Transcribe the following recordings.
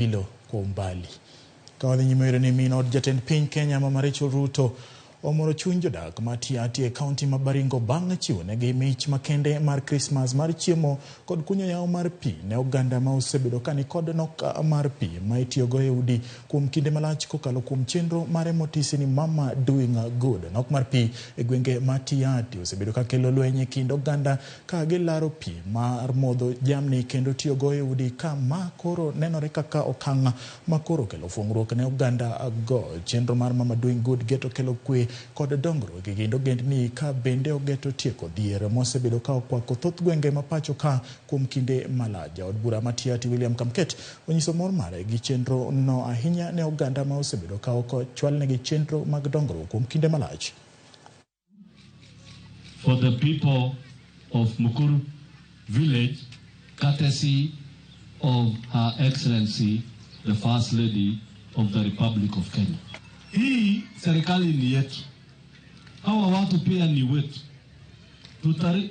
hilo kwa umbali. Kawadhi nyimere ni minod jatend piny Kenya Mama Rachel Ruto omoro chuny jodak ma Tiaty e kaunti ma Baringo bang' chiwo negi mich makende mar krismas mar chiemo kod kunyo yawo mar pi ne oganda ma osebedo kani kod nok mar pi ma itiyogo e udi kuom kinde malach kokalo kuom chenro mare motisi ni Mama Doing Good. Nok mar pi e gwenge ma Tiaty osebedo ka kelo lweny e kind oganda ka gilaro pi mar modho jamni kendo tiyogo e udi ka ma koro nenore kaka okang' ma koro kelo fuong'ruok ne oganda go. Chenro mar Mama Doing Good geto kelo kwe kod dongruok e kind ogendni ka bende ogeto tieko dhier mosebedo ka okwako thoth gwenge ma pacho ka kuom kinde malach. Od bura ma Tiaty William Kamket onyiso mor mare gi chenro no ahinya ne oganda ma osebedo ka ochwalnegi chenro mag dongruok kuom kinde malach. For the people of Mukuru village, courtesy of Her Excellency the First Lady of the Republic of Kenya. Hii serikali ni yetu. Hawa watu pia ni wetu.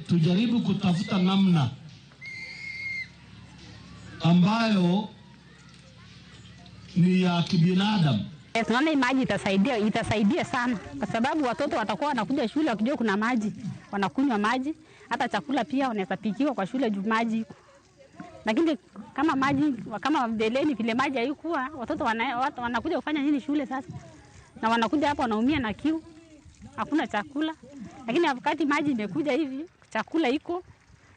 Tujaribu kutafuta namna ambayo ni ya kibinadamu. Tunaona maji itasaidia sana kwa sababu watoto watakuwa wanakuja shule wakijua kuna maji, wanakunywa maji, hata chakula pia wanaweza pikiwa kwa shule juu maji. Lakini kama mbeleni vile maji haikuwa, watoto wanakuja kufanya nini shule sasa? Na wanakuja hapa wanaumia na kiu, hakuna chakula. Lakini wakati maji imekuja hivi, chakula iko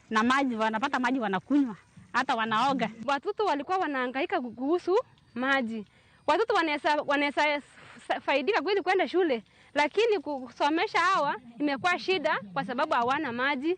na maji, wanapata maji wanakunywa, hata wanaoga. Watoto walikuwa wanahangaika kuhusu maji. Watoto wanaweza faidika kwenda shule, lakini kusomesha hawa imekuwa shida kwa sababu hawana maji.